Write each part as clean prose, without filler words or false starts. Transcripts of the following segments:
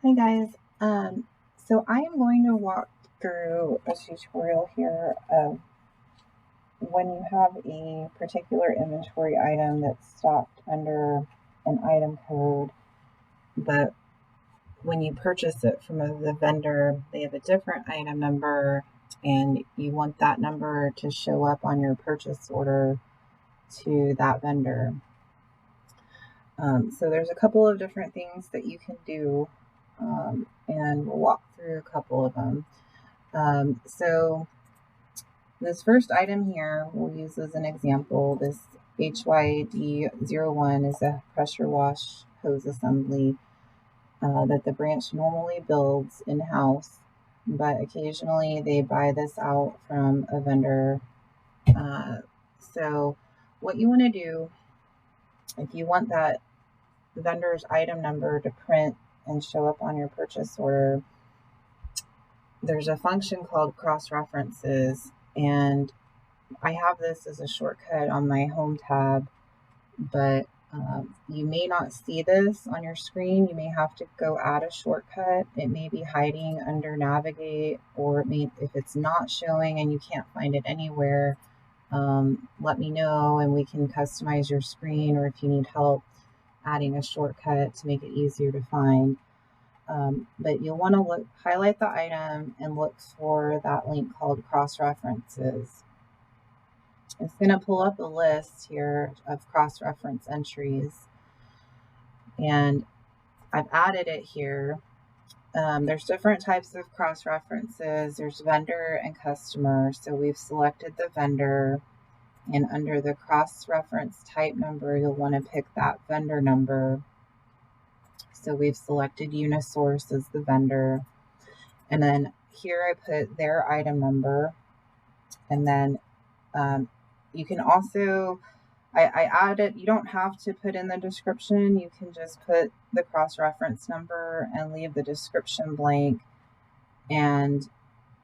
Hi guys, so I am going to walk through a tutorial here of when you have a particular inventory item that's stocked under an item code, but when you purchase it from the vendor, they have a different item number and you want that number to show up on your purchase order to that vendor. So there's a couple of different things that you can do, and we'll walk through a couple of them. So this first item here we'll use as an example. This HYD01 is a pressure wash hose assembly that the branch normally builds in-house, but occasionally they buy this out from a vendor. So what you want to do, if you want that vendor's item number to print and show up on your purchase order, there's a function called cross references, and I have this as a shortcut on my home tab, but you may not see this on your screen. You may have to go add a shortcut. It may be hiding under navigate, or if it's not showing and you can't find it anywhere, let me know and we can customize your screen, or if you need help adding a shortcut to make it easier to find. But you'll want to highlight the item and look for that link called cross references. It's going to pull up a list here of cross reference entries, and I've added it here. There's different types of cross references. There's vendor and customer. So we've selected the vendor, and under the cross reference type number, you'll want to pick that vendor number. So we've selected Unisource as the vendor, and then here I put their item number, and then you can also, I added, you don't have to put in the description. You can just put the cross-reference number and leave the description blank, and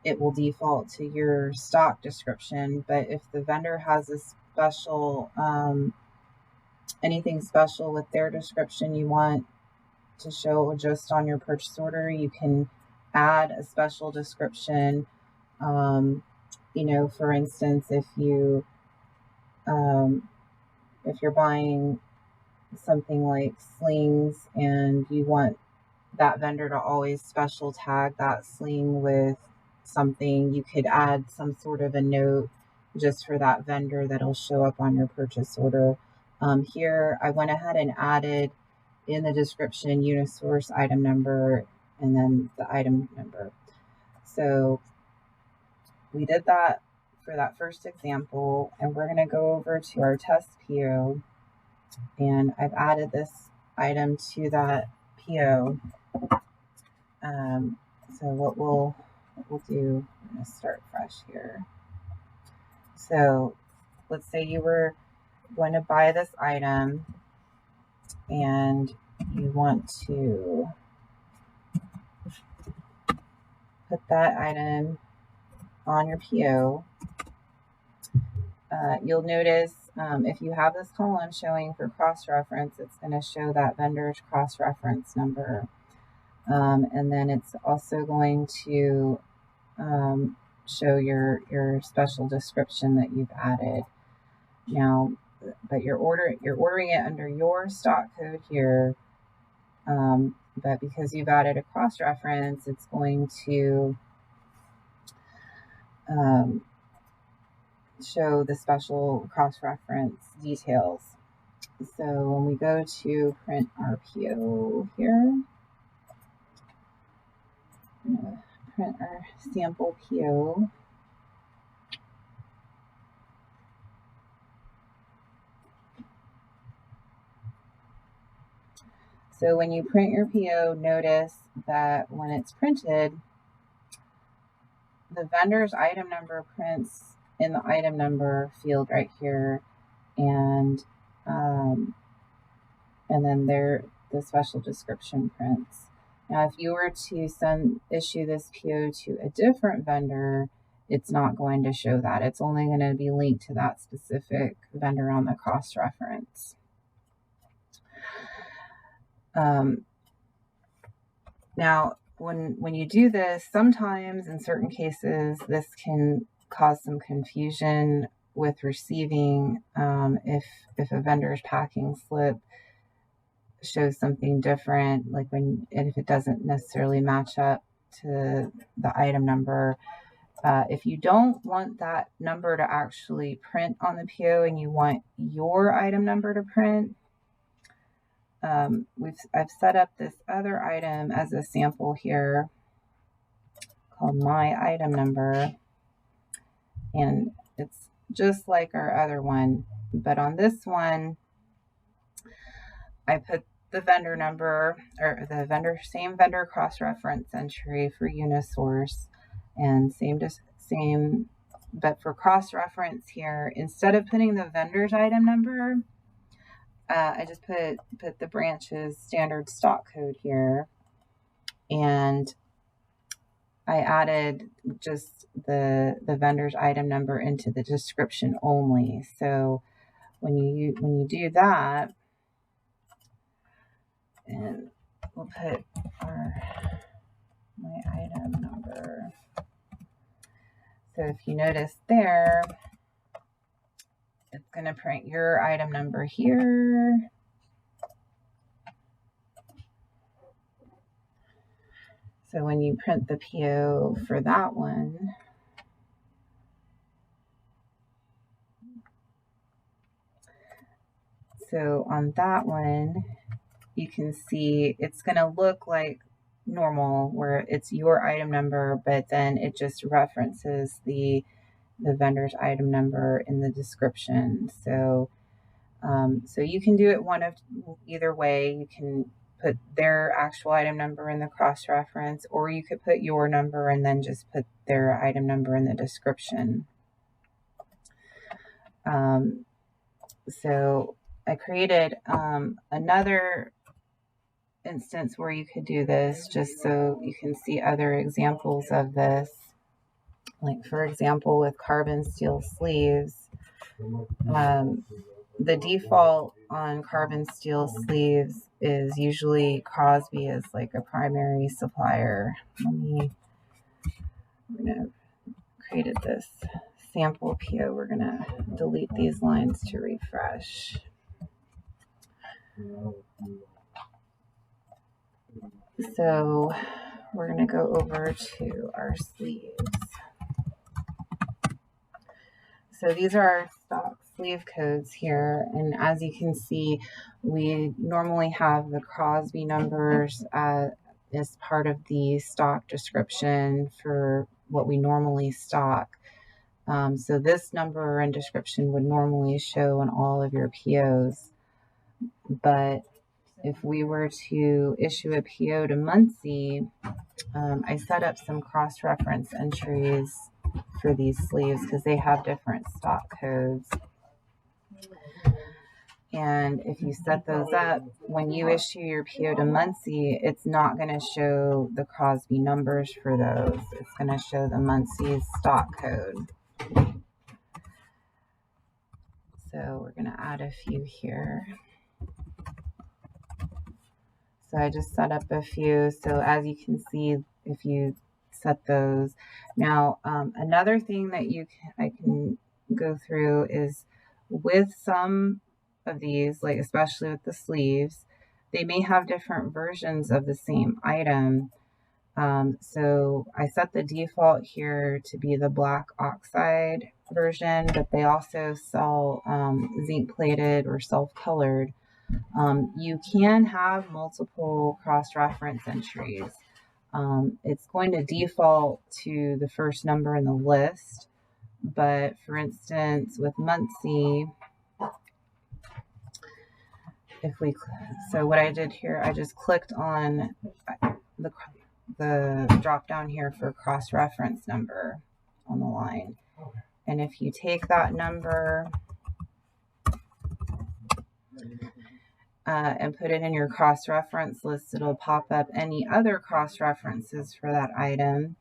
it will default to your stock description. But if the vendor has a special, anything special with their description you want to show just on your purchase order, you can add a special description. For instance, if you're buying something like slings and you want that vendor to always special tag that sling with something, you could add some sort of a note just for that vendor that'll show up on your purchase order. Here I went ahead and added in the description Unisource item number and then the item number. So we did that for that first example, and we're going to go over to our test PO, and I've added this item to that PO. So what we'll do, I'm going to start fresh here. So let's say you were going to buy this item and you want to put that item on your PO. You'll notice if you have this column showing for cross-reference, it's going to show that vendor's cross-reference number. And then it's also going to show your special description that you've added. Now, but you're ordering it under your stock code here, but because you've added a cross-reference, it's going to show the special cross-reference details. So when we go to print our PO here, I'm going to print our sample PO. So when you print your PO, notice that when it's printed, the vendor's item number prints in the item number field right here, and then the special description prints. Now, if you were to issue this PO to a different vendor, it's not going to show that. It's only going to be linked to that specific vendor on the cross reference. Now Now, when you do this, sometimes in certain cases, this can cause some confusion with receiving if a vendor's packing slip shows something different, like if it doesn't necessarily match up to the item number. If you don't want that number to actually print on the PO and you want your item number to print, I've set up this other item as a sample here called my item number, and it's just like our other one, but on this one I put the vendor number, or the same vendor cross-reference entry for Unisource, and same, but for cross-reference here, instead of putting the vendor's item number, I just put the branch's standard stock code here, and I added just the vendor's item number into the description only. So when you do that, and we'll put my item number. So if you notice there, it's going to print your item number here. So when you print the PO for that one, so on that one, you can see it's going to look like normal, where it's your item number, but then it just references the vendor's item number in the description. So so you can do it one of either way. You can put their actual item number in the cross-reference, or you could put your number and then just put their item number in the description. So I created another instance where you could do this, just so you can see other examples of this. Like, for example, with carbon steel sleeves, the default on carbon steel sleeves is usually Crosby as like a primary supplier. We're gonna created this sample PO. We're gonna delete these lines to refresh. So we're going to go over to our sleeves. So these are our stock sleeve codes here. And as you can see, we normally have the Crosby numbers as part of the stock description for what we normally stock. So this number and description would normally show on all of your POs. But if we were to issue a PO to Muncie, I set up some cross-reference entries for these sleeves because they have different stock codes. And if you set those up, when you issue your PO to Muncie, it's not going to show the Crosby numbers for those. It's going to show the Muncie's stock code. So we're going to add a few here. So I just set up a few. So as you can see, if you set those. Now, another thing that I can go through is with some of these, like especially with the sleeves, they may have different versions of the same item. So I set the default here to be the black oxide version, but they also sell zinc plated or self-colored. You can have multiple cross-reference entries. It's going to default to the first number in the list, but for instance, with Muncie, so what I did here, I just clicked on the drop down here for cross-reference number on the line. And if you take that number and put it in your cross-reference list, it'll pop up any other cross-references for that item.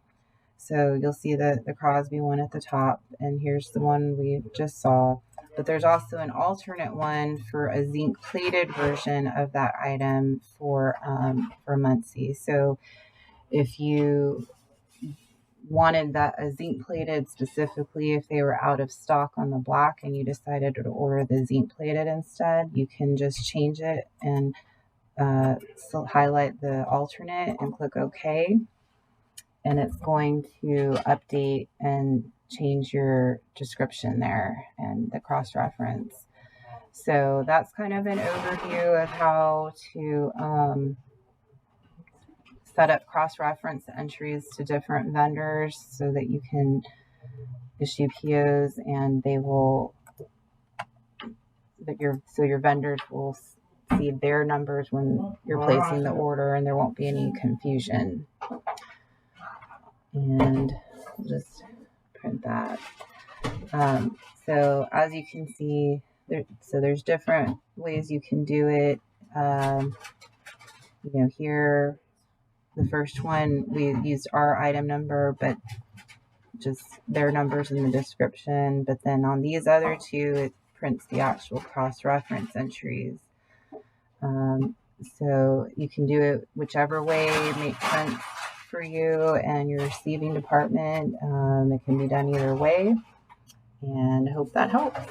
So you'll see the Crosby one at the top, and here's the one we just saw. But there's also an alternate one for a zinc plated version of that item for Muncie. So If you wanted that a zinc plated specifically, if they were out of stock on the black and you decided to order the zinc plated instead, you can just change it and so highlight the alternate and click OK, and it's going to update and change your description there and the cross-reference. So that's kind of an overview of how to set up cross-reference entries to different vendors so that you can issue POs and they will, so your vendors will see their numbers when you're placing the order and there won't be any confusion. And I'll just print that. So as you can see, there's different ways you can do it. Here, the first one, we used our item number, but just their numbers in the description. But then on these other two, it prints the actual cross-reference entries. So you can do it whichever way makes sense for you and your receiving department. It can be done either way, and I hope that helps.